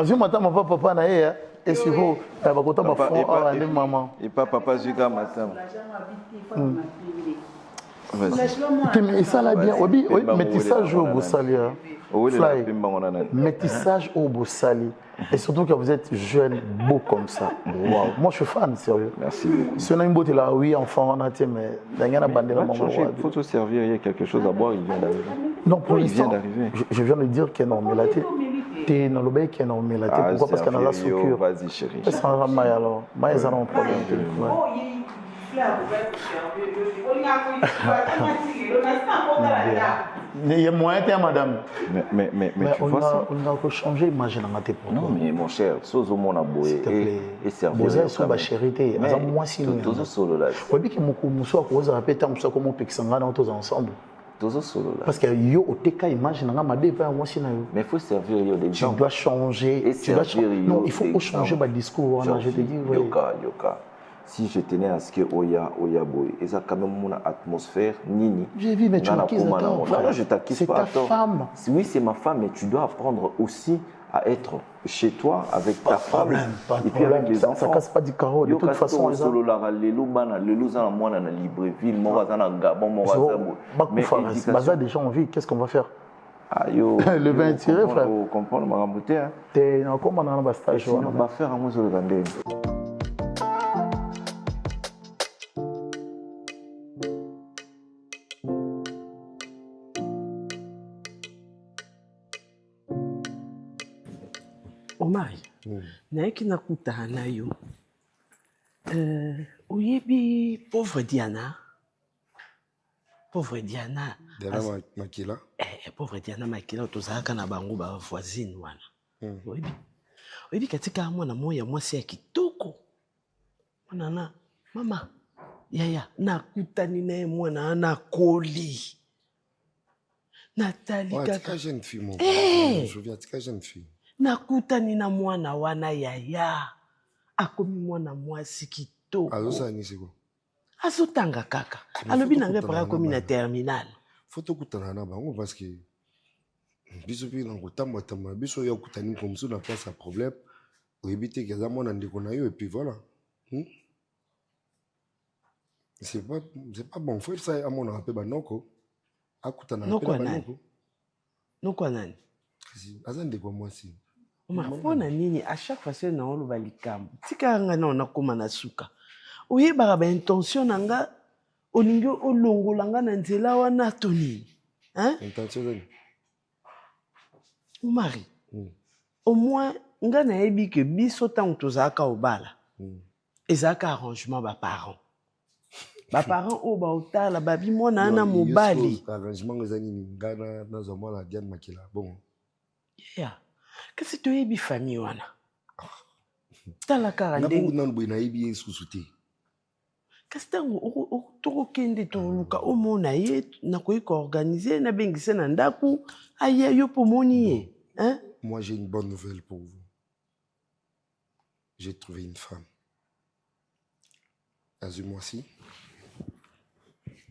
Mais matin mon papa na ye et si vous va côté ba fond à la maman. Et pas papa jusqu'à matin. Mais ça là bien, oui, métissage au Boussali. Métissage au Boussali. Et surtout que vous êtes jeune, beau comme ça. Wow. Moi je suis fan, sérieux. Merci beaucoup. Si on a une beauté là, oui, enfant, on a été, mais il y a une bande de la maman. Il faut te servir, il y a quelque chose à boire, il vient d'arriver. Non, pour l'instant, je viens de dire qu'il y a non, mais là, tu es dans le bain qui est non, mais là, pourquoi? Parce qu'il y a la sucure. Vas-y, chérie. Ça va mal alors. Moi, ils ont un problème. Il y a moyen, madame. Mais tu vois ça. On a changé, imagine, on a été pour. Non, mais mon cher, sois au monde à boire et servir. Vous êtes sur ma charité. Mais moi, si nous. Tous solo là. Oui, puis que mon coup, vous avez répété, comment on peut s'engager tous ensemble. Tous solo là. Parce que yo, au TK, imagine, on a des pas moi si. Mais il faut servir des gens. Tu dois changer. Non, il faut changer le discours. Je te dis, oui. Yoka. Si je tenais à ce que Oya boy, et ça quand même mon atmosphère nini. J'ai vu mais tu m'acquises de temps. Non, je t'acquise pas. C'est ta femme. Oui, c'est ma femme, mais tu dois apprendre aussi à être chez toi avec ta femme et puis avec les enfants. Ça casse pas du carreau. De toute façon, solo la lelo za moi na Libreville, moi za na Gabon, moi za mais baza déjà envie, qu'est-ce qu'on va faire? Ayo. Le vin tiré frère. Comprendre ma ramouté hein. T'es encore maintenant dans stage. On va faire un mot sur le vendeur. Omari, naiki nakuta na yo. Oyebi pauvre Diana. Pauvre Diana. Diana Makila. Pauvre Diana Makila tozalaka na bango ba voisine wana. Oyebi katika mwana moya mwasi ya kitoko. Mwana mama. Yaya nakutani naye mwana ana koli. Nathalie kaka jeune fille mon. Je viens tika jeune fille. Nakutani na mwana wana yaya akomi mwana mwasi kitoko azosani siko azotanga kaka alobi nanga para komi na terminal faut kutana na bango parce que biso bi na kutamba tamba biso ya kutani comme ça na place à problème o éviter que za mwana ndiko na yo et puis voilà c'est pas bon faut ça à mon rappel banoko akutana na banoko noko nani azande kwa mwasi. Mapona nini à chaque fois c'est na oloba likambo. Tika nga na koma na suka. Oyeba ba intention nanga olingi olongola nga na nzela wana toni. Hein? Intention nani? Omari. Au moins nga na yebi ke biso tango tozaka obala. Ezaka arrangement ba parents. Ba parents o ba otala babi mona na mobali. Arrangement ezani ngana na zomala Diane Makila. Bon. Yeah. Qu'est-ce que tu es famille wana? T'as la carande. Na beaucoup na ibi sous-souté. Qu'est-ce que tu kende to luka o mona ye na ko organiser na bengise na ndaku aye yo pomoni hein? Moi j'ai une bonne nouvelle pour vous. J'ai trouvé une femme. Azumwasi.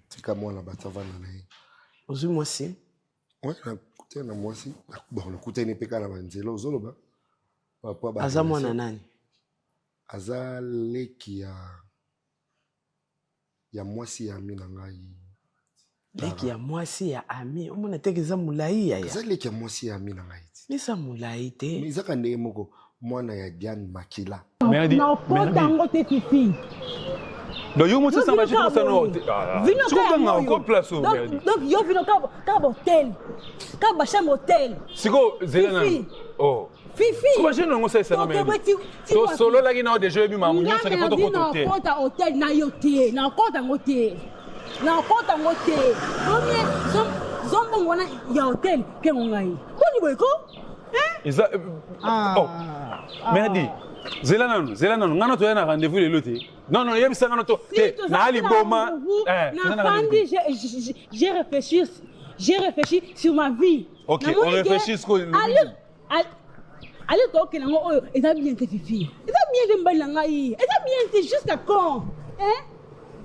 C'est comme moi la batavana na. Azumwasi. Ouais, na mwasi bon le kuta inepeka na banzelo ozoloba papa ba aza mwana nani aza leki ya mwasi ya ami na ngai leki ya mwasi ya ami omona tekeza mulai ya aza leki ya mwasi ya ami na ngai misa mulai te misa kande moko mwana ya Diane Makila na pota ngote fifi. Donc, yo monte ça va chez ça non. Tu comprends encore place au merde. Donc yo vino ka hotel. Ka chambre hotel. Siko Zelena. Oh. Fifi. Comment je non ça ça mais. So solo là qui n'a déjà eu ma munyo ça dépend de côté. Na compte hotel na yoté, na compte ngoté. Na compte ngoté. Combien zombo ngona ya hotel ke ngai. Koni boyko? Hein? Isa oh. Merdi. Zelana ngana to yana rendez-vous le loté. Non, il y a ça dans notre. Nali Boma. J'ai réfléchi sur ma vie. Ok, on réfléchit sur le. Allez, ok, et ça bien tes filles. Et ça bien tes ballangaï. Et ça bien tes jusqu'à quand? Hein?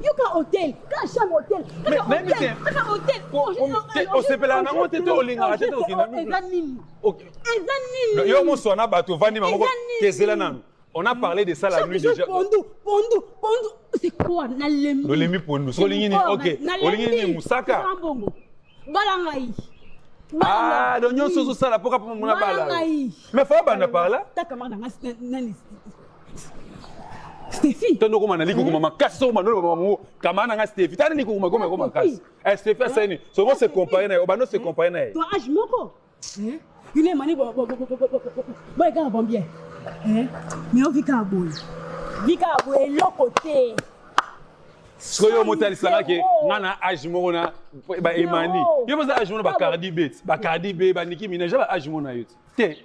yoka hôtel, ka chambre hôtel, ka hôtel. On se pela na monte to olinga tete okina. Ezanini. Yo mo sona bato vandi mamoko kezela nanu. On a parlé de ça la nuit déjà. Pondu. C'est quoi na lembi? Le lembi pondu. So lingini OK. Olingini musaka. Balangai. Ah, donc on se ça la poka pour mon bala. Mais faut pas en parler. Ta camarade nani. Stéphie. Tono ko manali ko mama kaso manolo mama kamana nga Stéphie. Tani ni ko mama kaso. Stéphie ça ni. So on se comparer na obano se comparer na. Toi âge moko. Il est mani bon gars bon bien. Mais on vit ka boy. Vika boy lokoté. Soyo motali sanga ke ngana âge moko na ba emani. Yo boza âge moko ba Cardi B ba Nicki Minaj ba âge moko na yo. Te.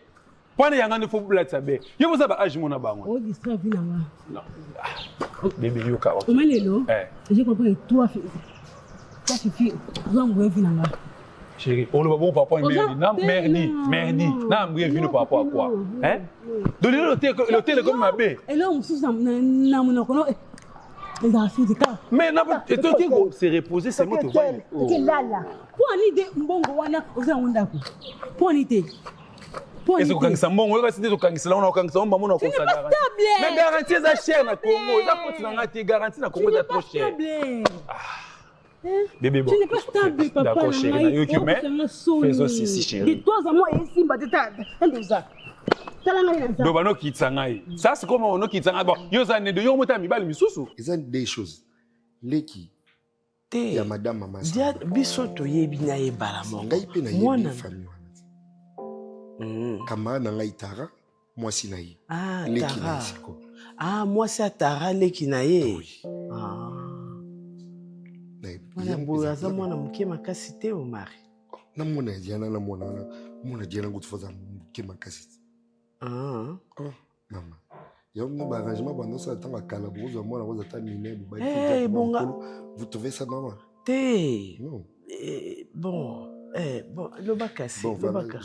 Pwana yanga ne faut blat sabe. Yo boza ba âge moko na bango. O distra vina nga. Non. Bébé yo ka. O malelo. J'ai compris toi fille. Zango vina nga. Chérie, on le va bon papa merdi. Na mbrie vino par rapport à quoi? Hein? Donc l'hôtel est comme ma baie. Et là on sous na monoko. Mais c'est reposé, c'est moi qui vois. Pour en idée, mbongo wana oza ondako. Pour en idée. Est-ce que quand ça mbongo, est-ce que quand ça on quand ça on maman on ça garantie. Mais garantie ça cher na Congo, ça faut na ngati garantie na Congo ça trop cher. Bébé bon. Tu n'es pas stable papa. D'accord chérie, mais faisons ceci chérie. De toi à moi et Simba de ta. Ndoza. Dobano kitsangai. Ça c'est comment on kitsangai. Bon, yo za ne de yo mota mi bali misusu. Ils ont des choses. Leki. Te. Ya madame mama. Dia biso to yebi na yebala mongo. Ngai pe na yebi famille wana. Kama na ngai tara, moi si na ye. Ah, leki tara. na siko. Ah, moi c'est tara leki na ye. Oui. Ah. Wana boya za mwana mke makasi te o mari. Na mwana diana na mwana diana kutufaza mke makasi. Ah. Oh, maman. Il y a un arrangement pendant ça temps à Calabro, moi on va terminer. Vous trouvez ça normal? Non. Bon, le bacassi. Bon, voilà,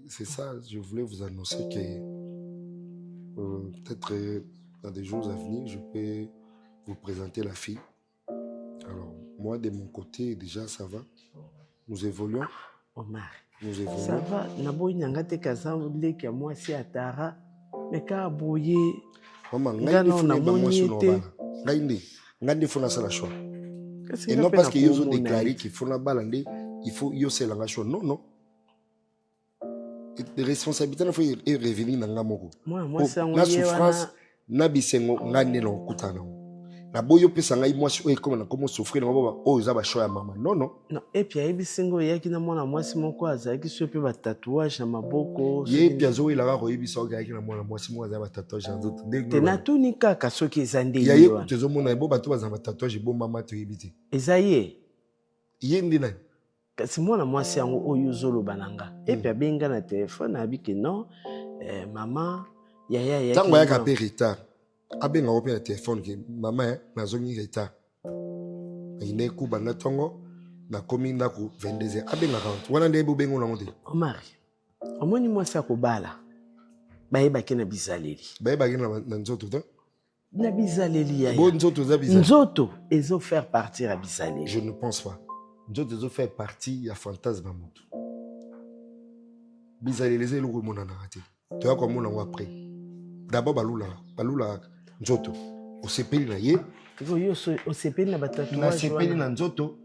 c'est ça, je voulais vous annoncer que peut-être dans des jours à venir, je peux vous présenter la fille. Alors, moi de mon côté, déjà ça va. Nous évoluons. Omar. Nous évoluons. Ça va, naboyi nyangate kazamble que moi si atara, mais ka boye. Maman, ngai na moni te. Ngai faut na sala choix. Et non parce qu'ils ont déclaré qu'il faut na balande, il faut yo c'est la choix. Non. Les responsabilités il faut revenir na ngamoko. Moi ça na souffrance na bisengo ngane na kutana. Na boyo pesa ngai moi si comme na comment souffrir na baba o za ba choix ya mama. Non. Et puis ayi bisengo yaki na mwana mwasi moko azaki so pe ba tatouage na maboko. Ye puis azo ila ka ko yebisa o yaki na mwana mwasi moko za ba tatouage en d'autres. Te na tuni kaka soki ezande yo. Ya ye kutezo mona ebo bato ba za ba tatouage bo mama to yebiti. Ezaye. Ye ndina. Kasi mwana mwasi yango oyo zoloba nanga. Et puis abenga na téléphone abiki non maman yaya yaki. Tango ya ka pe retard. Abenga ope na téléphone ke maman na zongi retard. Ine ku bana tongo na komi ndako 22h. Abenga 40. Wana ndebo bengo na ngote. Omari. Omoni mwasi akobala. Bayeba ke na bizaleli. Bayeba ke na nzoto to. Na bizaleli ya. Bon nzoto za bizaleli. Nzoto ezo faire partir à bizaleli. Je ne pense pas. Nzoto ezo faire partie ya fantasme mutu. Bizaleli ze luko mona na raté. To ya ko mona ngo après. D'abord balula nzoto. Osepeli na ye. Osepeli na batatu. Na sepeli na nzoto.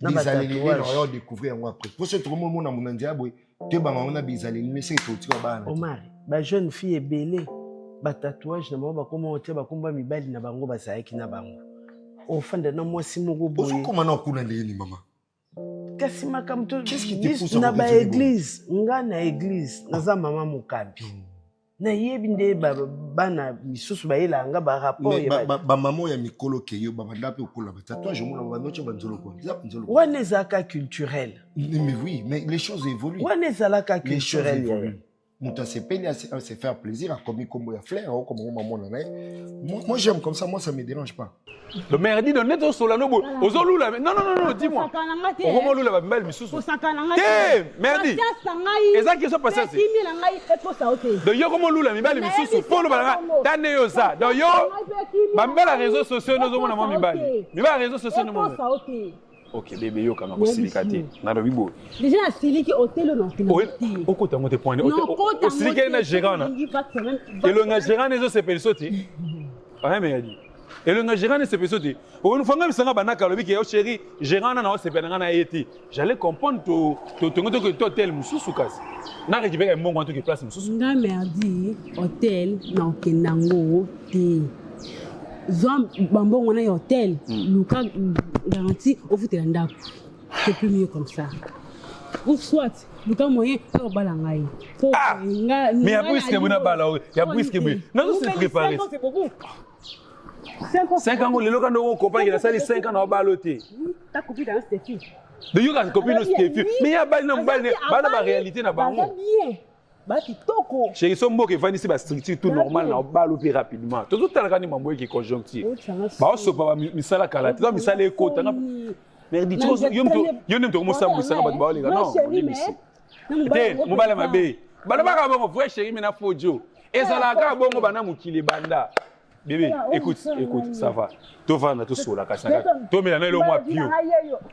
Bizaleli na yo découvrir ngo après. Pour ce tout le monde mona ndiabwe. Te ba mona bizaleli mais c'est tout tu ba na. Omar, ba jeune fille ebele. Ba tatouage na mama koma ote ba komba mibali na bango bazaki na bango. Ofanda na mwasi moko boye. Ozo koma na kuna ndeni mama. Kasi makamto. Qu'est-ce qui te pousse na ba église, nga na église, naza mama mokabi. Na yebi nde bana misusu bayela nga ba rapport ya ba maman ya mikolo ke yo ba ndape okola ba tatouage mona ba noche ba nzolo ko. Wana ezaka culturel. Mais oui, mais les choses évoluent. Wana ezalaka culturel. Mouta se peine à se faire plaisir, à commis comme il flair, comme maman en est. Moi j'aime comme ça, moi ça me dérange pas. Le merdi de net au solano, aux olula. Non, dis-moi. Au moment où la belle missous. Merdi. Et ça qui sont passés. De yo comment lula, mi belle missous, pour le balanga. Tane yo ça. De yo, bambela réseaux sociaux, nous avons mi belle. Mi belle réseaux sociaux, nous avons. Ok, bébé, yo, quand on silicate. Nada bibo. Déjà, silique hôtel non. Au côté, on te pointe. Au silique, il y a gérant. Et le gérant, les autres, c'est persoti. Ah, mais il dit. Et le gérant, c'est persoti. Au une fois, même si on a banaka, le bic, chéri, gérant, on a aussi pénal été. J'allais comprendre ton hôtel, moussou soukas. N'a récupéré un bon compte qui place moussou. N'a merdi, hôtel, non, kenango, ti. Zom, bambon, on a un hôtel. Lucas garanti, au foot et l'andap. C'est plus mieux comme ça. Ou soit, Lucas moyen, au balangaï. Mais il y a plus que vous n'avez pas là. Il y a plus que vous. Non, c'est préparé. 5 ans, c'est beaucoup. 5 ans, les locaux de copains, il a sali 5 ans dans le baloté. Ta copine dans cette fille. De you guys copine Stéphie. Mais il y a pas de réalité dans le bien. Bah, tu toko. Chez son mot qui va ici, bah, structure tout normal, on va l'opérer rapidement. Tout le temps, on va qui est conjonctif. Bah, on se pas, misala kalate, non, misala éco, t'as mais dis, tu vois, yo n'aime pas comment ça, misala, bah, bah, les gars, non, on est ici. T'es, mon balai ma bé. Bah, le baga, bon, frère chéri, mais na fojo. Et ça la gare, bon, bah, na moukili banda. Bébé, écoute, ça va. Tu vas dans tout sur la casse. Tu mets là, le mois pio.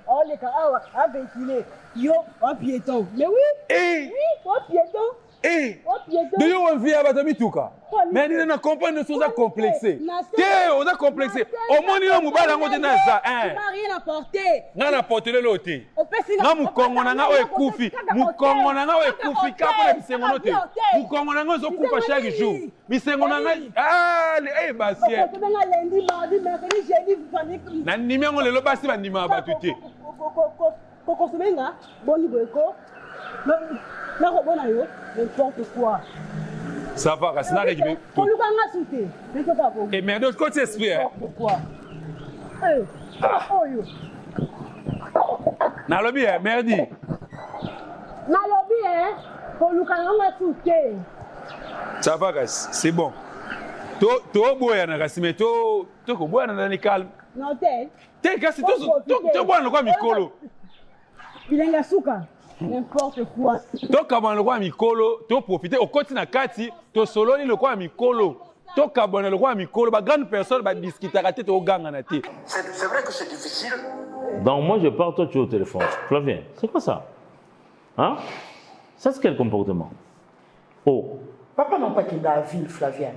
Oh, les gars, ah, ventilé. Yo, oh, piéton. Mais oui. Eh. Oui, oh, piéton. Eh, de yo on vit à Batami Touka. Mais il n'a compris de choses à complexer. Tiens, on a complexé. Au moins, il y a un mobile à monter dans ça. Tu n'as rien apporté. Non, apporté le loté. Non, mon Congo n'a pas koufi. Mon Congo n'a pas koufi. Capable de se monoter. Mon Congo n'a pas koufi chaque jour. Mais c'est mon anga. Ah, eh, Bastien. Nanimé, on le passe, on nima batute. Coco Semenga, Boni Boeko. Là, on a eu n'importe quoi. Ça va, c'est là que je vais. On nous a sauté. Et mais d'autre côté, c'est pourquoi? Na lobby, merdi. Na lobby, on nous a sauté. Ça va, c'est bon. To boya na kasi mais to ko boya na ni calme. Non, t'es kasi to boya na kwa mikolo. Bilenga suka. N'importe quoi. To kabana kwa mikolo, to profiter au côté na kati, to sololi le kwa mikolo. To kabana le kwa mikolo, ba grande personne ba discuter raté to ganga na té. C'est vrai que c'est difficile. Donc moi je pars, toi tu es au téléphone. Flavien, c'est quoi ça? Hein? Ça c'est quel comportement? Oh. Papa n'a pas qu'il est dans la ville, Flavien.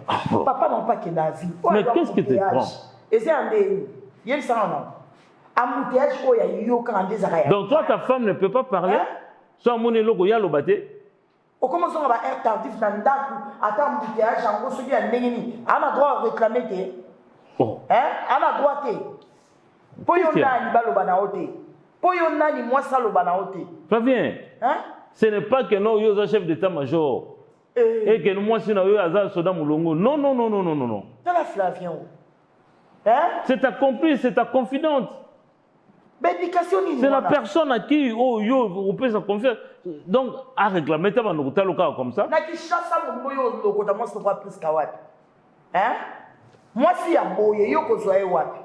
Papa n'a pas qu'il est dans la ville. Mais qu'est-ce qui te prend? Et c'est un des... Il y a ça, non? Donc toi, ta femme ne peut pas parler? Hein? Soit mon logo ya lo baté. Au commence on va être tardif dans ndaku, attends embouteillage en gros celui à nengeni. On a droit à réclamer té. Oh. Hein? On a droit té. Poyona ni balo bana oté. Poyona ni moi ça lo bana oté. Flavien. Hein? Ce n'est pas que nous yo chef d'état-major. Et que nous moi si nous yo azal soda mulongo. Non non non non non non non. C'est la Flavien. Hein? C'est ta complice, c'est ta confidente. C'est la personne à qui on peut se confier. Donc, à réclamer, tu vas nous faire le cas comme ça. Moi, si à Boye, yo ko soye wapi.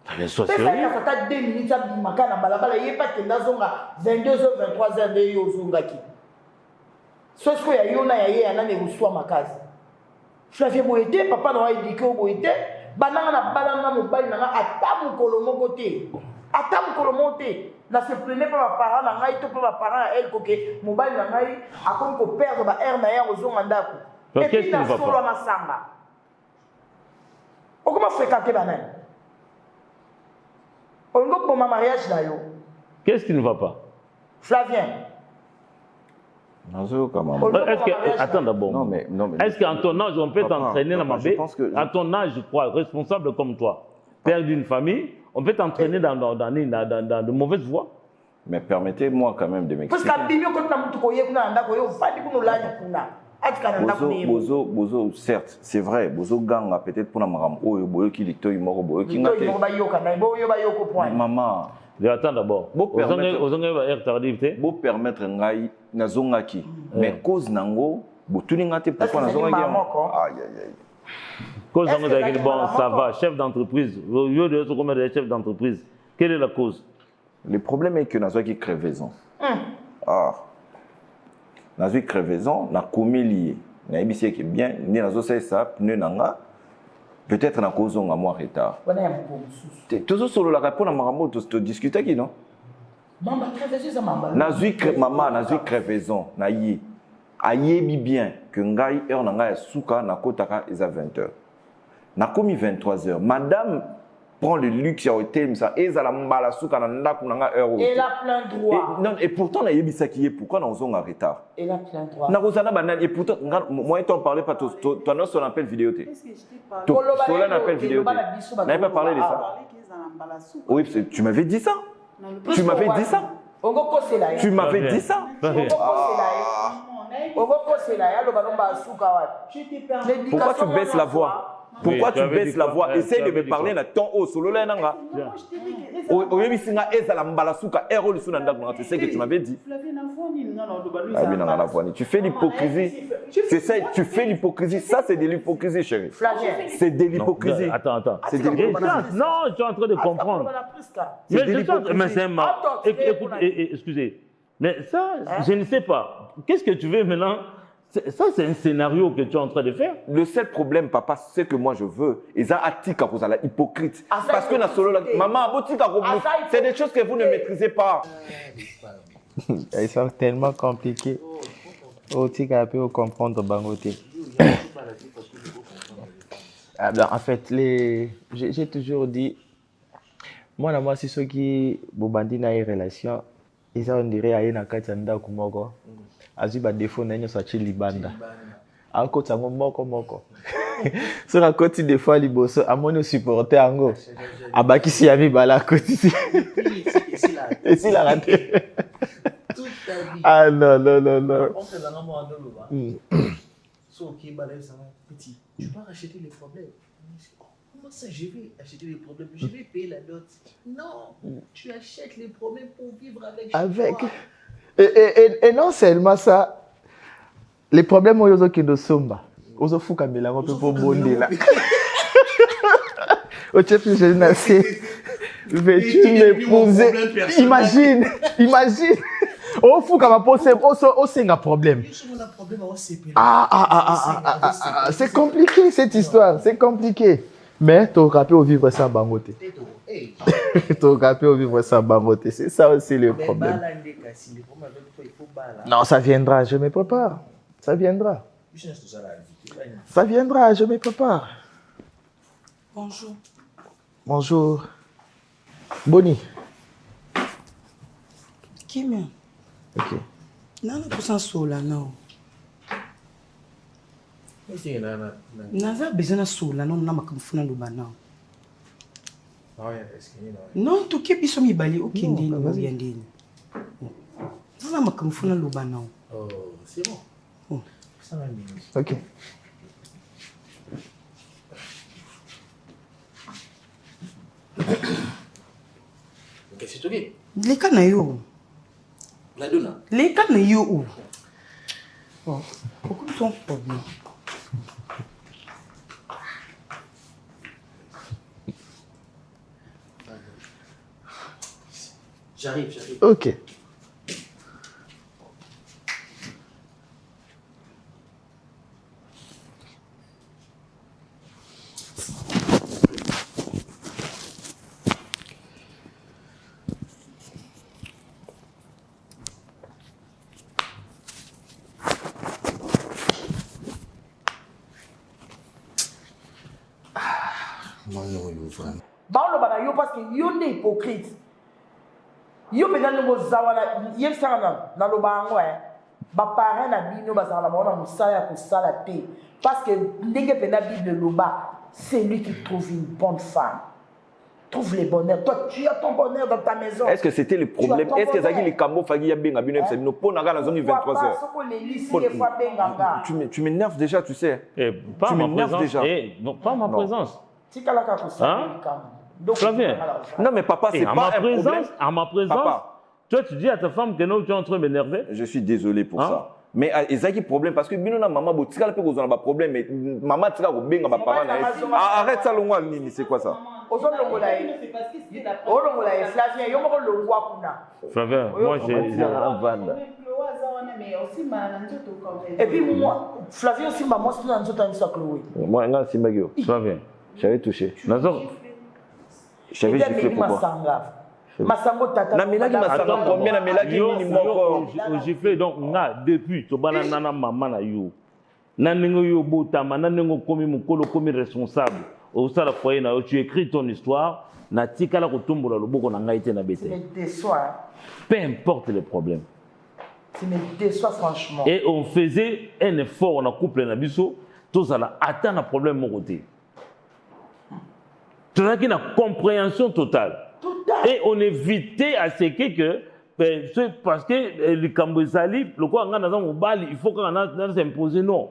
Allez, sois sérieux. Ça fait 2 minutes à Bimakana, balabala, il n'y a pas que Nazonga, 22h, 23h de Yozungaki. Ce que y a eu, il y a un soit ma case. Je l'avais boité, papa n'a pas dit que boité, banana, banana, mobile, n'a pas mon colomo côté. Attends que le monter, ne se prenez pas ma parent, n'a pas ma parent à elle, que mobile n'a pas à comme que perdre ma air n'a aux mandako. Et puis n'a solo ma samba. On comment fréquenter banane? On go pour ma mariage là yo. Qu'est-ce qui ne va pas? Flavien. Est-ce que attends d'abord. Non mais est-ce qu'à ton âge on peut t'entraîner dans ma baie? À ton âge, je crois, responsable comme toi, père d'une famille. On peut t'entraîner dans de mauvaises voies. Mais permettez-moi quand même de m'expliquer. Bozo, certes, c'est vrai. Bozo ganga peut-être pour la maram. Oh, boyo qui lit toi, mort, boyo qui n'a pas. Maman. Attends d'abord. Vous permettre ngai nazongaki. Mais cause nango pourquoi on a aïe aïe aïe. Cause bon, ça va, chef d'entreprise. Chef d'entreprise. Quelle est la cause? Le problème est que nous avons crevaison. Ah. Nous avons crevaison, nous avons commis lié. Nous avons dit que bien, nous avons fait ça, peut-être nous avons un mois de retard. Tout ça, sur la réponse à Marambo, tu discutes qui, non? Maman, nous avons crevaison. Ayebi bien que ngai heure na ngai souka na kotaka eza 20h. Na komi 23h. Madame prend le luxe à hôtel ça ezala mbala souka na ndaku na ngai heure. Elle a plein droit. Et pourtant na yebi ça qui est pourquoi na ozonga retard. Elle a plein droit. Na kozana banane et pourtant moi t'en parlais pas toi non sur l'appel vidéo té. Cela n'appelle vidéo. N'avais pas parlé de ça. Oui, tu m'avais dit ça. Tu m'avais dit ça. Tu m'avais dit ça. Pourquoi tu baisses la voix? Pourquoi tu baisses la voix? Essaye de me parler dans ton haut. Tu sais que tu m'avais dit. Tu fais l'hypocrisie. Tu fais l'hypocrisie. Ça, c'est de l'hypocrisie, chérie. C'est de l'hypocrisie. Attends. Non, tu es en train de comprendre. Mais c'est un excusez. Mais ça, je ne sais pas. Qu'est-ce que tu veux maintenant? Ça, c'est un scénario que tu es en train de faire. Le seul problème, papa, c'est que moi je veux. Ils ont attika pour ça, hypocrite. Parce que maman, c'est des choses que vous ne maîtrisez pas. Ils sont tellement compliqués. Otika peut comprendre Bangote. En fait, j'ai toujours dit, moi, c'est ceux qui bobandi na relation. Ils ont dirait à une akatanda kumoko. Azu ba défaut n'enyo sachi libanda. Ako tango moko. Sur la côté des fois liboso amono supporter ango. Abaki si ami bala côté. Et si la raté. Ah non. On fait dans un moment so qui balai ça petit. Tu vas racheter les problèmes. Comment ça, je vais acheter les problèmes? Je vais payer la dot. Non, tu achètes les problèmes pour vivre avec. Et non seulement ça, les problèmes aux autres qui nous sommes, aux autres qui nous sommes, pour bonder là. Au chef, je n'ai pas veux-tu m'épouser? Imagine. Au fou quand on pose un problème. C'est compliqué cette histoire, c'est compliqué. Mais tu auras pu vivre sans Bangote. Tu auras pu vivre sans Bangote. C'est ça aussi le problème. Non, ça viendra, je me prépare. Ça viendra, je me prépare. Bonjour. Bonnie. Qui est? Ok. Non, pour ça, sola, non. Naza besoin de sola, non, na makamfuna luba non. Non, tu qui biso mi bali au kindi no yandini. Na makamfuna luba non. Oh, c'est bon. Ça va bien. Ok. Qu'est-ce que tu dis? Les cas na yo. La donna. Les cas na yo. Oh, pourquoi sont problème? J'arrive. Ok. Parce que yo est hypocrite. Yo peut dans le zawana, yel sanga na lo bango ba parents na bino ba sanga ba musala ko sala te parce que ndenge pena Bible loba, c'est lui qui trouve une bonne femme. Trouve le bonheur. Toi, tu as ton bonheur dans ta maison. Est-ce que c'était le problème? Est-ce que Zagi les Kambo Fagi Yabenga Bino Ebsebino pour Naga la zone 23h? Tu m'énerves déjà, tu sais. Pas ma présence. Pas ma présence. Flavien. Non, mais papa, c'est pas un problème. À ma présence, toi, tu dis à ta femme que non, tu es en train de m'énerver. Je suis désolé pour ça. Mais il y a un problème parce que bino maman botika pe kozona ba problème mais maman tika ko benga ba parents arrête ça longwa nini c'est quoi ça Flavien, moi j'ai et puis moi Flavien aussi maman c'est dans nzoto nso Chloé moi nga simbagio Flavien, j'avais touché j'avais giflé pourquoi Masango tata. Na milaki masanga combien na milaki nini moko. Giflé donc nga depuis to bana nana maman na yo. Na ningo yo botama na ningo komi mukolo komi responsable. Au sala foyer na yo tu écris ton histoire na tikala ko tombola loboko na ngai te na bete. Me déçoit. Peu importe les problèmes. Tu me déçois franchement. Et on faisait un effort on a couple na biso to sala atteindre un problème mon côté. Tu as une compréhension totale. Et on évitait à ce que parce que les Cambodgiens, le quoi il faut qu'on s'imposer non.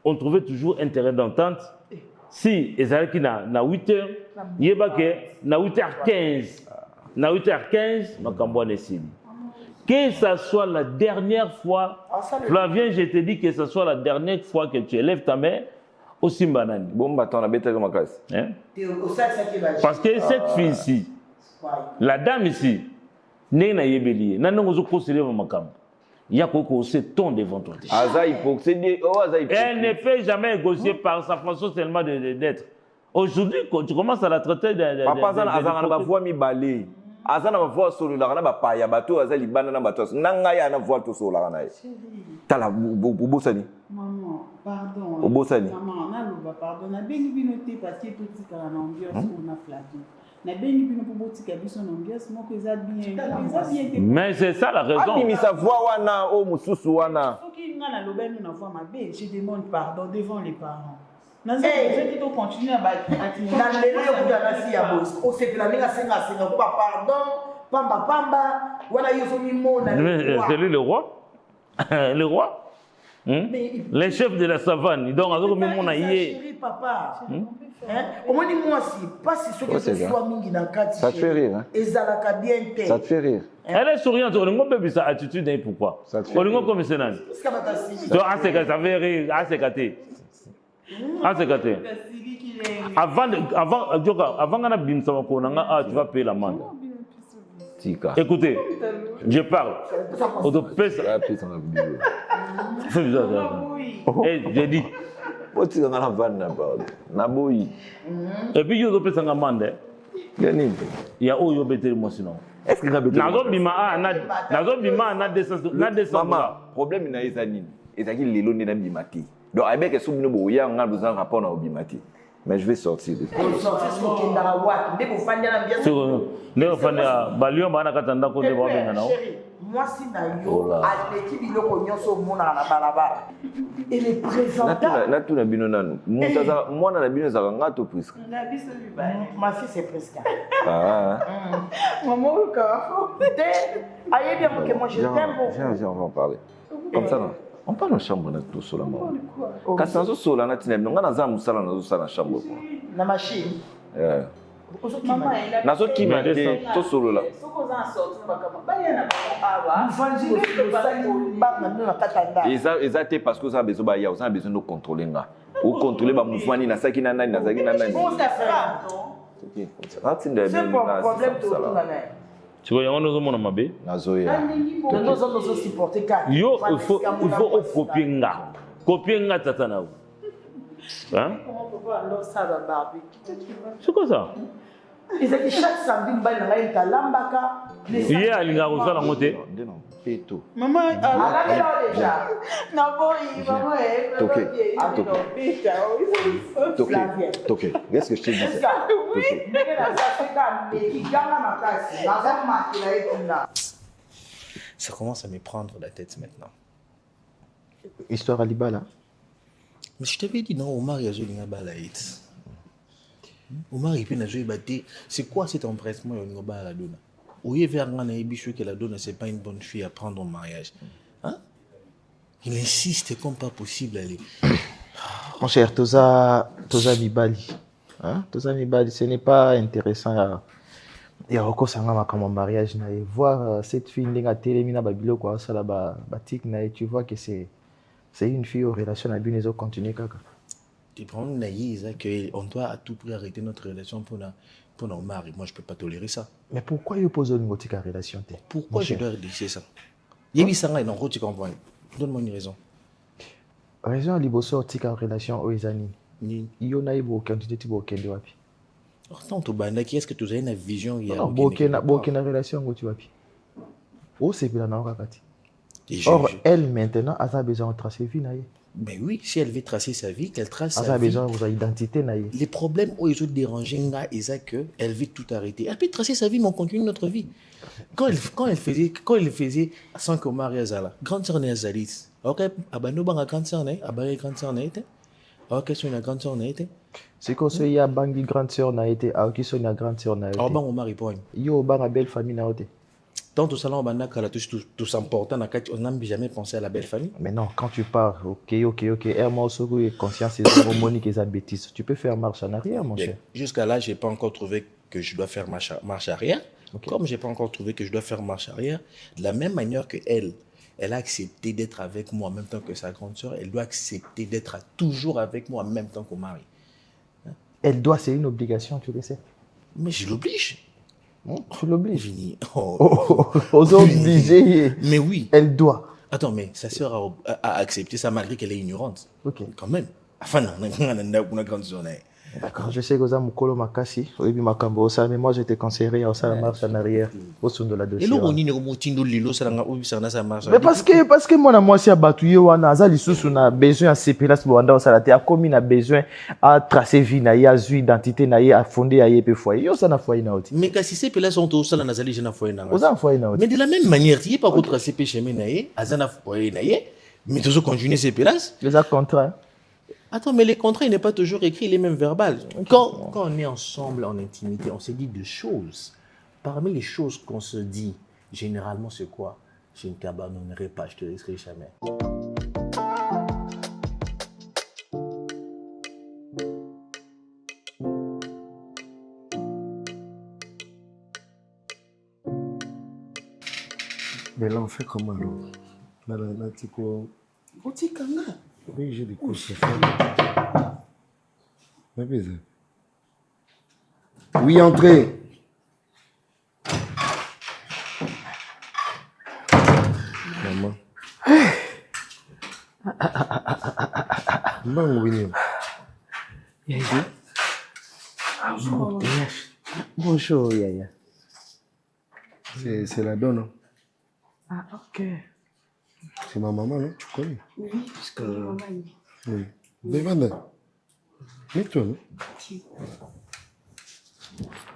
On trouvait toujours intérêt d'entente. Si ils allaient qui na 8h, il y a na 8h15, na 8h15, na Cambodgie. Que ça soit la dernière fois, Flavien, je te dis que ça soit la dernière fois que tu élèves ta main au Simbanani. Bon, bah, t'en as bêté comme un parce que cette fille-ci, la dame ici, elle devant toi. Elle ne peut jamais négocier par sa façon seulement d'être. Aujourd'hui, tu commences à la traiter de. Papa, azana voix solo la na pa ya bato azali bana na bato nanga ya na voix to solo la na tala bobosani maman pardon bobosani maman na loba pardon na bengi binoté parce que tout tika na ambiance on a Flavien na bengi bino pour tika biso na ambiance moko eza bien mais c'est ça la raison ami sa voix wana o mususu wana soki nga na loba na voix mabe je demande pardon devant les parents. Nous allons continuer à battre. C'est lui le roi. Le roi. Les chefs de la savane. Donc, on a mis mon aïe. Papa. Au moins, moi, si pas si ce que ce soit mingi na kati. Ça te fait rire. Ça te fait rire. Elle est souriante. On a pas vu sa attitude. Pourquoi? On a comme c'est nan. Ça fait rire. Avant qu'on a bim sama konanga, tu vas payer l'amende. Écoutez, je parle. On te paie ça. C'est bizarre. Et j'ai dit. Et puis, il y a des amende. Il y a où il y a moi sinon. Est-ce que maman, problème na ezani. Ezaki lelo ne na bimati. Donc, avec les souvenirs, il y a un rapport à Obimati. Mais je vais sortir. Moi, si nayo, à l'équipe, il y a un monde à la balaba. Et les présentants. Moi, on a bien ça. Ma fille, c'est presque. Ah. Maman, aïe bien que moi, je t'aime beaucoup. Viens, on va en parler. Comme ça, non. On parle en chambre tout seul. Quand ça se sort là, tu n'es pas dans un musala dans une chambre. La machine. Maman, na zo qui m'a dit tout solo là. Ils étaient parce que ça a besoin de contrôler là. Ou contrôler ba mouvement ni na saki na nani na zaki na nani. C'est un problème tout là. Tu vois, on nous a mabé. Yo, il faut copier nga. Copier nga tatana. Hein? C'est quoi ça? Chaque samedi, il y a l'inga rosa la montée. Maman, Toké. Qu'est-ce que je te dis? Ça commence à me prendre la tête maintenant. Histoire à Libala. Mais je t'avais dit non, Omar il a joué une balaït. Omar il a joué batté. C'est quoi cet empressement au bas à la donne? Oye vers un bichou que la donne c'est pas une bonne fille à prendre en mariage. Hein? Il insiste comme pas possible aller. Mon cher, Toza Mibali. Hein? Toza Mibali, ce n'est pas intéressant Il y a encore ça comme mariage. Voir cette fille qui a téléminé babilo quoi, ça là batik tu vois que c'est une fille aux relations à bien continuer kaka. Tu prends naïve qu'on doit à tout prix arrêter notre relation pour nos maris. Moi, je peux pas tolérer ça. Mais pourquoi il pose une autre relation? Pourquoi je dois laisser ça? Il y a ça là, non, tu comprends. Donne-moi une raison. Raison à liboso tika relation aux amis. Il y en a aucun quantité aucun de wapi. Tant au banda qui est-ce que tu as une vision il y a aucune relation où tu wapi. Oh c'est bien na wakati. Or elle maintenant a besoin de tracer vie naie. Ben oui, si elle veut tracer sa vie, qu'elle trace sa vie. Elle a besoin de identité naie. Les problèmes où ils ont dérangé c'est que elle veut tout arrêter. Elle peut tracer sa vie mais on continue notre vie. Quand elle faisait sans que Maria Zala, grande sœur Néazalis. OK, abano banga grande sœur né, abare grande sœur né. OK, sur une grande sœur né. C'est comme ça il y a bangi grande sœur na été, ah qui sont une grande sœur na été. Ah on mari point. Yo banga belle famille na été. Dans tout ça là on banda kala tout s'important on n'a jamais pensé à la belle famille. Mais non, quand tu pars, OK, moi aussi conscience et harmonique et ça bêtise. Tu peux faire marche en arrière mon cher. Jusqu'à là, j'ai pas encore trouvé que je dois faire marche arrière. Okay. Comme j'ai pas encore trouvé que je dois faire marche arrière, de la même manière que elle a accepté d'être avec moi en même temps que sa grande sœur, elle doit accepter d'être toujours avec moi en même temps qu'au mari. Hein? Elle doit, c'est une obligation, tu le sais. Mais je l'oblige. Tu l'obliges. Aux obligés. Mais oui. Elle doit. Attends, mais sa sœur a accepté ça malgré qu'elle est ignorante. Ok. Quand même. Enfin, on a grande journée. D'accord, je sais que ça mukolo makasi, oyebi makambo ça, mais moi je te conseillerais à ça la marche en arrière au son de la dossier. Et là on y remontindo lilo ça nga obi ça na ça marche. Mais parce que moi si abatuye wana za lisusu na besoin à CPLAS Luanda ça la te a commis na besoin à tracer vie na ya zu identité na ya fonder ya pe foyer. Yo ça na foyer na oti. Mais kasi CPLAS sont au ça na zali je na foyer na. Oza foyer na oti. Mais de la même manière, tu pas contre tracer pe chemin na ye, azana foyer na ye, mais toujours continuer CPLAS. Les contrats. Attends, mais les contrats, il n'est pas toujours écrit, il est même verbal. Quand on est ensemble en intimité, on se dit des choses. Parmi les choses qu'on se dit, généralement, c'est quoi? Je ne t'abandonnerai pas, je te laisserai jamais. Mais là, on fait comment alors? Oui, j'ai des courses à faire. Oui, entrez. Maman. Bonjour, Yaya. C'est la donne. Ah, ok. C'est ma maman, non? Tu connais? Oui, parce que maman. Oui. Demande. Mets-toi, non?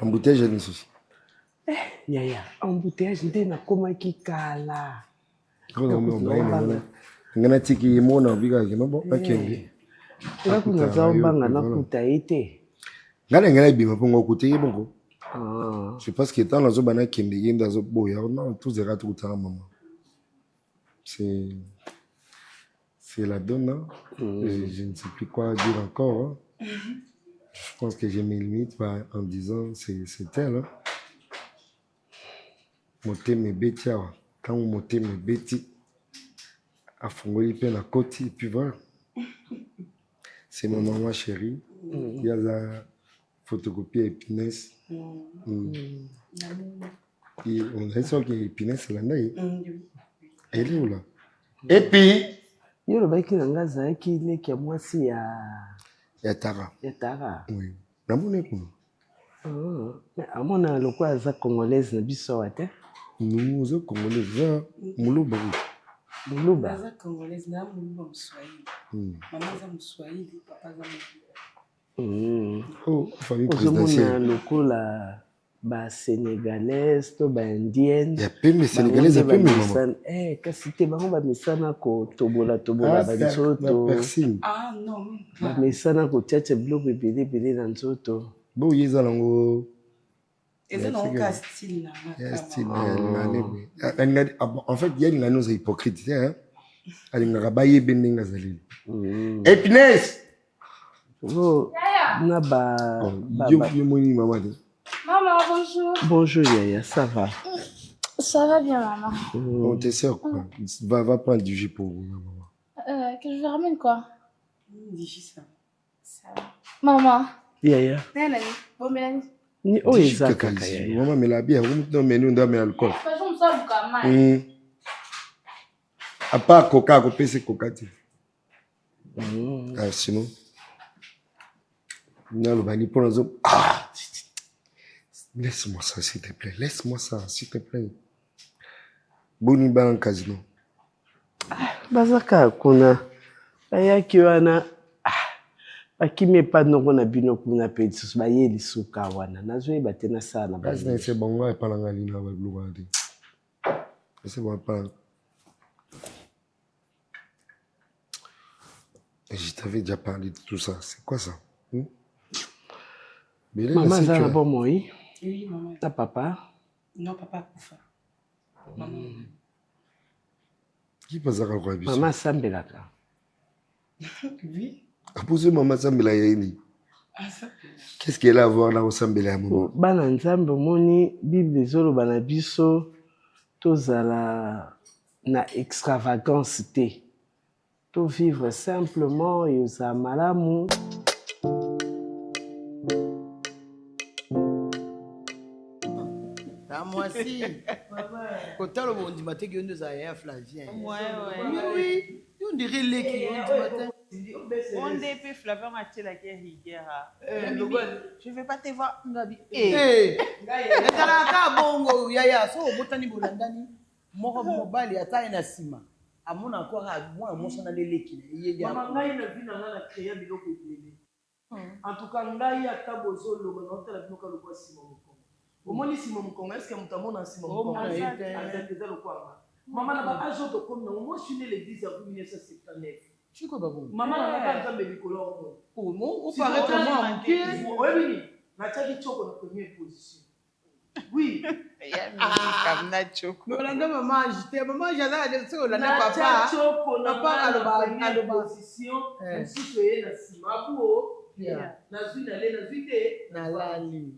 Embouteillage, j'ai souci. Yaya, embouteillage, nde na koma kikala. Ngana tiki mona biga ke mabo akenge. Ela kunaza mbanga na kuta ite. Ngana bima pongo kuta bongo. Je pense que dans la zone bana kende yenda zo boya non tous les rats kuta maman. C'est la donne. Je ne sais plus quoi dire encore. Hein. Je pense que j'ai mes limites en disant c'est elle. Hein. Moté mes bêtis, quand on moté mes bêtis, à fongoli pe la côte et puis voilà. C'est ma maman chérie. Il y a la photocopie Épinesse. Et on a dit que Épinesse c'est la naïe. Elle est où là? Et puis yo le baki nanga za ki ne kia mwasi ya Tara. Ya Tara. Oui. Na mone ko. Mais amona lokwa za congolaise na biso wate. Nous zo congolaise muluba. Muluba. Za congolaise na muluba mswahili. Mama za mswahili, papa za muluba. Oh, famille présidentielle. Ozomona lokola ba sénégalaise to ba indienne ya pembe sénégalaise ya pembe maman kasi te bango ba misana ko tobola ba nzoto ah non ba misana ko tchatcha bloc ebele na nzoto bo yeza nango eza na ka style na style na en fait il y a une annonce hypocrite hein alinga ba yebe ndinga zalili Épinesse na ba yo moni maman Maman, bonjour. Bonjour Yaya, ça va? Ça va bien, maman. On te sert quoi? Va prendre du jus pour vous, maman. Que je vous ramène quoi? Dis ça. Ça va. Maman. Yaya. Nani? Bon, Mélanie. Ni o eza kaka Yaya. Maman, mais la bière, vous me menu dans mes alcool. Faisons ça, vous quand À part coca, vous payez coca. Sinon, non, le bani pour nous. Ah, laisse-moi ça, s'il te plaît. Laisse-moi ça, s'il te plaît. Boni ban casino. Bazaka kuna bayaki wana bakime pa noko na bino kuna pe tsusu bayeli suka wana nazoyeba tena sana ba. C'est bon, on va parler en ligne avec Louandi. C'est bon, pas. Je t'avais déjà parlé de tout ça. C'est quoi ça? Maman, ça va bon, moi? Oui, maman. Ta papa? Non, papa Koufa. Maman. Qui passe à quoi? Maman Sambelaka. Oui. Après, maman Sambela Yaini. Qu'est-ce qu'elle a à voir là au Sambela Maman? Bana nzambe moni Bible zolo bana biso tozala na extravagance te. To vivre simplement et aux amalamu. Moi aussi. Quand le bon matin que nous avons Flavien. Oui. On dirait les qui matin. On depuis Flavien Mathieu la guerre hier. Je vais pas te voir Ngabi. Ngalaka bongo yaya so botani bolandani moko mobali ata na sima. Amona encore à moi emotional leki. Maman ngai na vie na na créer biloko ebele. En tout cas ngai ata bozolo na otala biloko lokwa sima moko. Omoni sima mukongo est-ce que mutamona sima mukongo azateza lokwanga mama na ba ajo to comme na moi je suis né le 10 avril 1979 tu ko babon mama na ka nzambe likolo oh non on paraît comment oui na taki choko na première position oui comme na choko olanda maman j'étais maman j'allais dire ça olanda papa na choko na papa première position nsusu ye na sima buo na zwi na le na zwi te na lali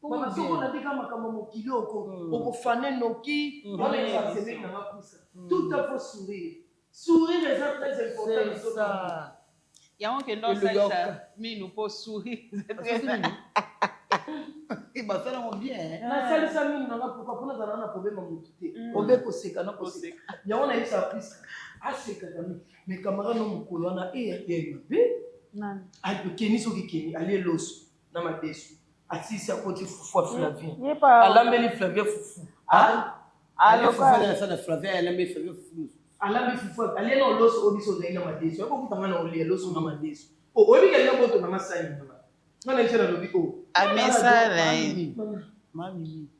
Mama soko na tika makambo mokiloko okofane noki on est censé na mapusa tout à fait sourire sourire est très important c'est ça il y a un que non ça mais nous pas sourire et bah ça on bien na salisa mingi na pourquoi pour na na problème mutute obeko seka na koseka ya on a eu ça plus aseka dami mais camarade no mukolo na e be nan a keni soki keni ali loso na madesu Assis à côté Foufou Flavien. Alambeli Flavien Foufou. Alors, Flavien, Alambeli Flavien Foufou. Alambeli Foufou. Allez dans l'os au biso de la madesse. On peut t'amener au lit, l'os au madesse. Oh, oui, il y a un peu de maman saïd. Non, il y a un peu de ah, mais ça, là. Mami,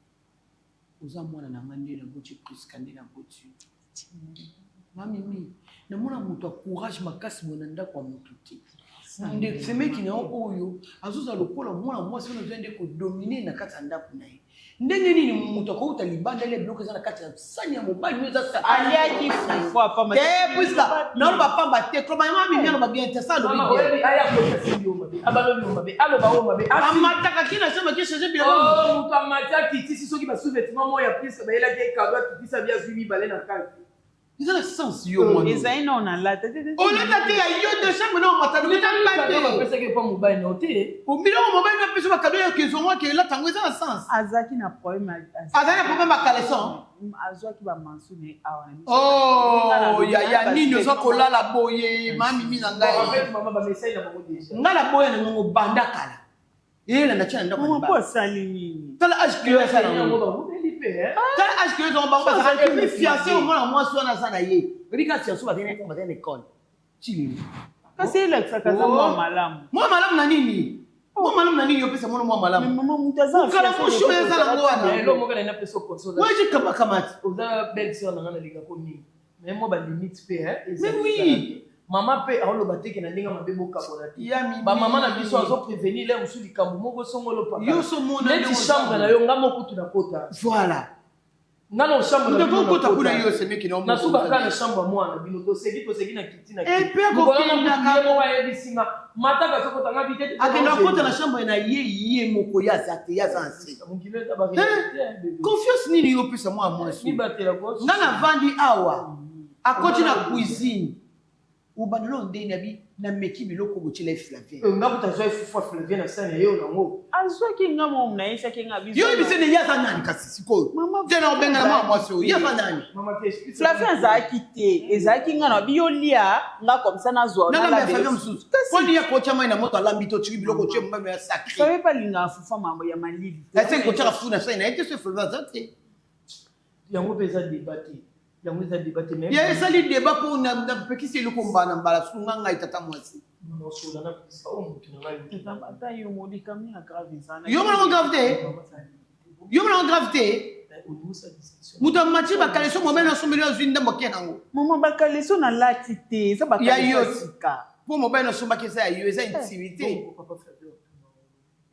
vous avez moi, la bouche plus candé la bouche. Mami, na mona mutu courage makasi monanda kwa mutu te. Nde semeki na oyo azuza lokola mwana mwasi ono zende ko dominer na kati ndaku na ye. Ndenge nini mutu ko utalibanda le bloke za na kati ya sani ya mobali weza sa aliaki fwa pamba. Puisque non ba pamba te trop mami miano ba bien te ça lo bien. Aya ko kasi yo mabe. Abalo yo mabe. Alo ba o mabe. Amataka kina sema ki changer bila. Oh, mutu amata kiti si soki ba sous-vêtement moya plus ba yela ke kadwa kiti sa bia zumi balé na kati. Ils ont le sens, yo, moi. Ils ont non, on a la tête. On a la tête, il y a deux chambres, non, on m'a dit, on va faire pas mobile noté. Au milieu, on m'a dit, on va faire que sont moi qui est là, tant que ça a sens. Azaki n'a problème. Azaki n'a problème à caleçon. Azaki va mentionner. Oh, ya ni nous avons là la boye, mami minanga. En fait, maman va m'essayer dans mon déjà. Nga la boye na ngo banda kala. Et là na tchana ndako. Comment pas ça ni? Tala âge que ça na ngo. Quand est-ce que on va faire et puis fiancé au moins moi soit na sana ye. Rika fiancé va venir comme dans l'école. Chili. Kasi ile kaka moi malamu. Moi malamu na nini? Moi malamu na nini yo pesa moi malamu. Mais maman mutaza. Kala ko show ya sana ngo wana. Lelo mo kana na pesa ko so. Moi je kama kamati. Oza belle sœur na ngana liga ko ni. Mais moi ba limite pe hein. Mais oui. Mama pe aolo bateke na ndinga mabebo kabonati. Ba mama na biso azo prévenir le musuli kambu moko songolo papa. Yo so mona neti chambre na yo ngamo kutu na kota. Voilà. Nalo chambre de ko ta kuna yo c'est mec qui non na suba kana chambre moi na bino to segi na kiti na et puis ko kenda ka mo ba ebisinga mata ka soko tanga bitete akenda kota na chambre na ye moko ya zate ya zanse mungileta ba confiance nini yo pesa moi ni batela ko ngana vandi awa akoti na cuisine ubandolo ndeni abi na meki biloko botila Flavien ngabuta zo ifufwa Flavien na sana yo nango azwaki nga mo mnaisha kinga biso yo bise ne yaza nani kasi sikoyo tena obenga na mwa so yaza nani mama ke Flavien azaki te ezaki nga na biolia nga comme ça na zo na la Flavien msusu poni ya kocha mai na moto alambi to chibi biloko che mbambe ya sacré ça veut pas linga fufa mambo ya malili ese kocha funa ça na ete se Flavien zate yango pesa débattre yango za débattre même ya esali débat pour na pekisi eloko mbana mbala sunga ngai tata mwasi mosola na pesa o mutu na ngai ata yo modi kamia grave sana yo mona gravité muta machi bakaleso mobile na sombeli azwi ndambo ke nango mama bakaleso na lati te ça bakaleso sika pour mobile na somba ke ça yo eza intimité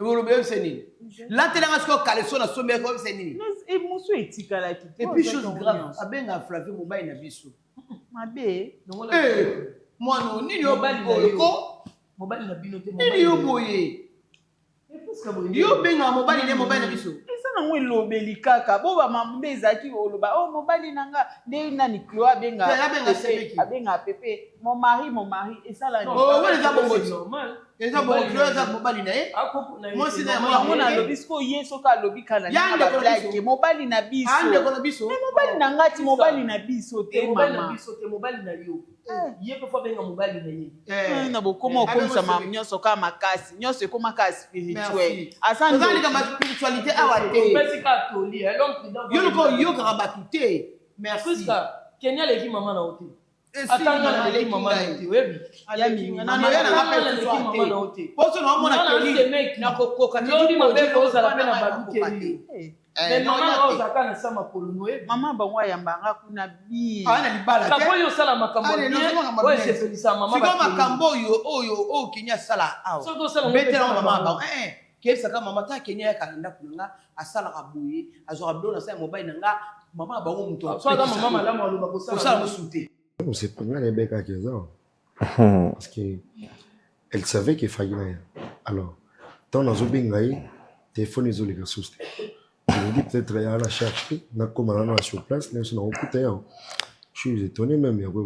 Vous c'est nini? Là, tu as kaleso na sombe ko c'est nini? Et musu etikala ki. Et puis chose grave, abenga Flavien mobile na biso. Mabe, moi non, nini yo bali ko? Mobile na bino te mobile. Nini yo boye? Yo benga mobile na biso. Esa na ngwe lobeli kaka, bo ba mambe ezaki oloba, oh mobile nanga, nde nani Clo abenga. Abenga pepe, mon mari, esa la. Oh, ouais, ça bon normal. Eza bon Clo eza mobile na ye. Moi si na moi na lobisko yeso ka lobika na like mobile na biso. Ande ko na biso. Mobile na ngati mobile na biso te mama. Mobile na biso te mobile na yo. Ye pe fo benga mobile na ye. Na bokoma okomisa ma nyonso ka makasi, nyonso ekoma ka spirituel. Asante. Ozali ka spiritualité awa te. Pesi ka toli, yo ka batu te. Merci. Kenya leki mama na hotel. Atanga na leki mama na hotel, webi. Ayami na na leki mama na hotel. Poso na mona keli na kokoka te. Lodi mabe ko za la pena babu keli. Mais maman oza kana sama polono e. Maman bango yambanga kuna bi. Ana libala te. Kapo yo sala makambo bien. Oye se felisa mama. Siko makambo oyo Kenya sala awa. Soko sala betela mama bango. Kesa kama mama ta Kenya ya kalanda kunanga asala kabuye azora bilo na sa mobile nanga mama bango muto. So da mama malamu aloba ko sala musute. On sait pas bien les becs à 15 ans. Parce qu'elle savait qu'il fallait rien. Alors, dans la zone téléphone ils ont les ressources. Je me dis peut-être il y a la charge, n'a comme on a sur place, mais sinon on coûte. Je suis étonné même, il y a quoi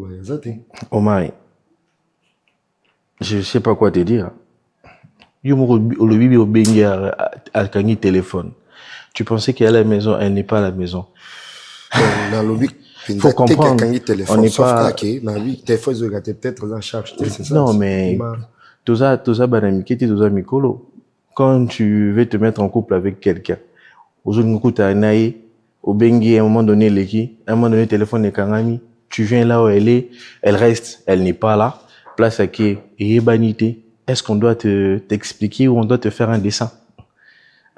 Omar, je sais pas quoi te dire. Yo mo le bibi au bengi à kangi téléphone. Tu pensais qu'elle est à la maison, elle n'est pas à la maison. Dans le il faut comprendre. On n'est pas. Peut-être la charge. Non, mais toza banamiki, toza mikolo. Quand tu veux te mettre en couple avec quelqu'un, au bengi, à un moment donné, à un moment donné, le téléphone est kangami. Tu viens là où elle est, elle reste, elle n'est pas là. Place à qui est banité. Est-ce qu'on doit t'expliquer ou on doit te faire un dessin?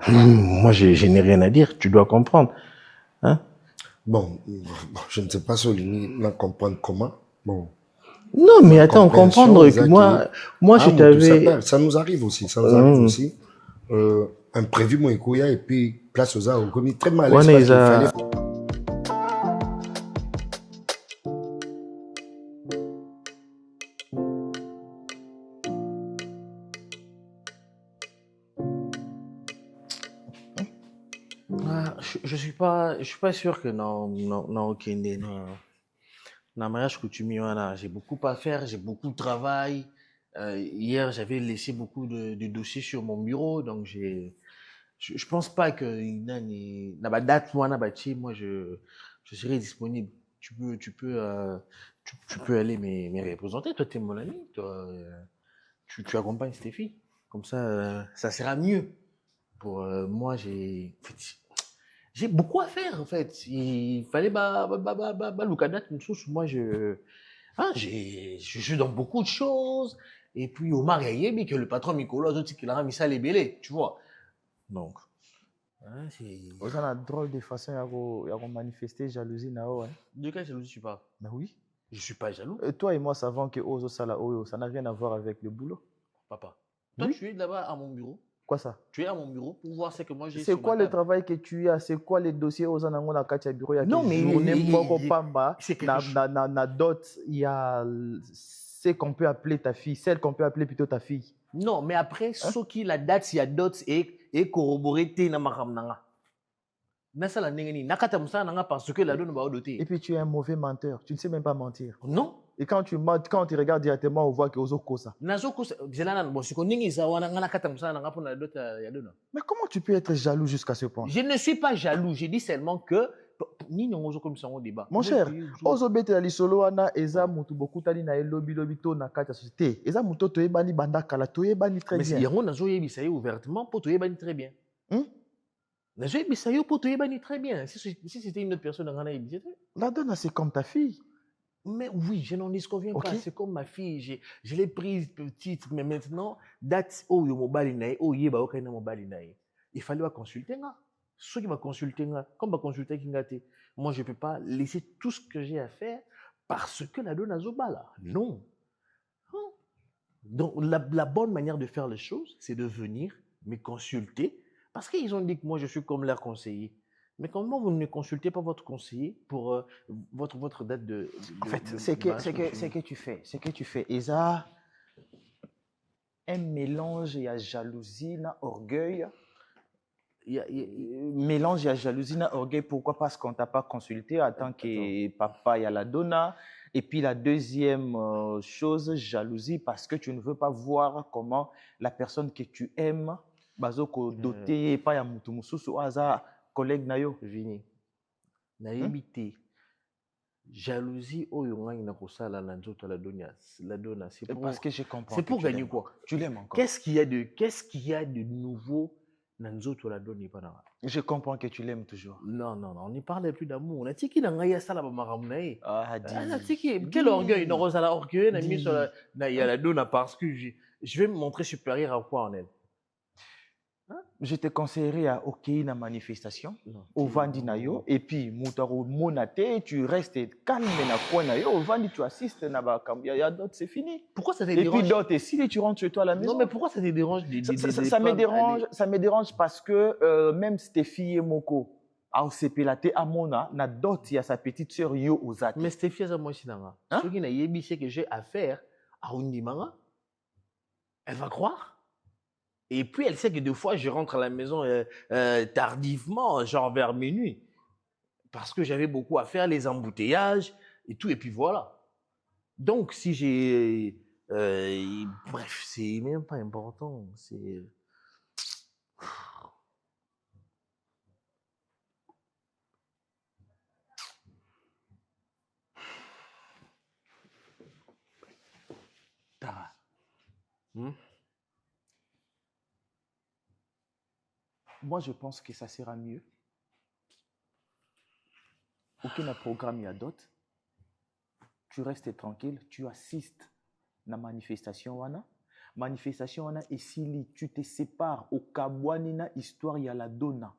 Moi, je n'ai rien à dire. Tu dois comprendre. Hein? Bon, je ne sais pas si on comprendre comment. Bon. Non, mais attends, comprendre que moi, je t'avais. Ça nous arrive aussi. Ça nous arrive aussi. Imprévu, moi, et puis, place aux arts, comme très mal. Je suis pas sûr que non, mariage coutumier, j'ai beaucoup à faire, j'ai beaucoup de travail. Hier, j'avais laissé beaucoup de dossiers sur mon bureau, donc je pense pas que na date moi je serai disponible. Tu peux aller me représenter. Toi, tu es mon ami, toi, tu accompagnes Stéphie. Comme ça, ça sera mieux. Pour moi, j'ai beaucoup à faire en fait. Il fallait moi je suis dans beaucoup de choses et puis Omar Yayebi que le patron Mikolo qui l'a mis ça les bélés, tu vois. Donc on a drôle de façon à manifester jalousie nao hein. De quelle jalousie tu parles? Ben oui, je suis pas jaloux. Et toi et moi savons que ça n'a rien à voir avec le boulot. Papa, toi tu es là-bas à mon bureau. Quoi ça? Tu es à mon bureau pour voir ce que moi j'ai. C'est quoi le travail que tu as? C'est quoi les dossiers aux anangos na katia bureau? Non, mais na dot, il y a ce qu'on peut appeler ta fille, celle qu'on peut appeler plutôt ta fille. Non, mais après, ce qui la date, il y a d'autres et corroboré na makam nanga. Nasala nengeni nakata musa nanga parce que la donne va doter. Et puis tu es un mauvais menteur, tu ne sais même pas mentir. Non. Et quand tu mens, quand tu regardes directement, on voit que ozo kosa. Nazo kosa, zelana bon siko ningi za wana ngana kata musa nanga pour la dot ya donne. Mais comment tu peux être jaloux jusqu'à ce point? Je ne suis pas jaloux, je dis seulement que ni n'ongo comme ça au débat. Mon cher, ozo bete la lisolo wana eza mutu boku tali na lobby to na kata société. Eza muto to ebani banda kala to ebani très bien. Mais yango nazo yebisa ye ouvertement pour to ebani très bien. Nazo yebisa yo pour to ebani très bien. Si c'était une autre personne ngana yebisa. La donne c'est comme ta fille. Mais oui, je n'en disconviens pas. C'est comme ma fille. Je l'ai prise petite, mais maintenant, date oh yo mobile nae, oh yeba okaina mobile nae. Il fallait consulter nga. Ceux qui va consulter nga, comme va consulter Kingate. Moi, je peux pas laisser tout ce que j'ai à faire parce que la donne à Zobala. Non. Donc, la bonne manière de faire les choses, c'est de venir me consulter parce qu'ils ont dit que moi, je suis comme leur conseiller. Mais comment vous ne consultez pas votre conseiller pour votre date de en fait, c'est que tu fais. Et ça, un mélange, il y a jalousie, orgueil. Mélange, il y a jalousie, orgueil. Pourquoi? Parce qu'on ne t'a pas consulté en tant que papa, il y a la donna. Et puis la deuxième chose, jalousie, parce que tu ne veux pas voir comment la personne que tu aimes, bazoko doté, pas ya mutu mususu, aza collègue nayo. Vini. Naïbité. Jalousie, oyo ngangi na kosala na nzoto la donna. C'est pour, parce que je comprends. C'est pour gagner quoi? Tu l'aimes encore. Qu'est-ce qu'il y a de nouveau na nzoto la donna ipana? Je comprends que tu l'aimes toujours. Non, on n'y parlait plus d'amour. On a tiki na ngai sala ba maramnae. Tiki. Quel orgueil, non rosala orgueil na mis sur la donna parce que je vais me montrer supérieur à quoi on est. Je te conseillerais à OK na manifestation au Vandi Nayo et puis Moutaro Monate, tu restes calme na coin Nayo au Vandi, tu assistes na ba ya d'autres, c'est fini. Pourquoi ça te dérange? Et puis d'autres, si tu rentres chez toi à la maison. Non mais pourquoi ça te dérange? Ça me dérange parce que même Stéphie et Moko a osepelate amona na d'autres, il y a sa petite sœur Yo Ozate. Mais Stéphie ça moi sinanga. Ce qui n'a yebissé que j'ai à faire à Undimanga. Elle va croire. Et puis, elle sait que des fois, je rentre à la maison tardivement, genre vers minuit. Parce que j'avais beaucoup à faire, les embouteillages et tout. Et puis voilà. Donc, si j'ai... bref, c'est même pas important. C'est... Tara. Moi, je pense que ça sera mieux. Aucun programme y a d'autres. Tu restes tranquille, tu assistes à la manifestation. Manifestation, et si tu te sépares au Kabouani, na histoire, il y a la donna.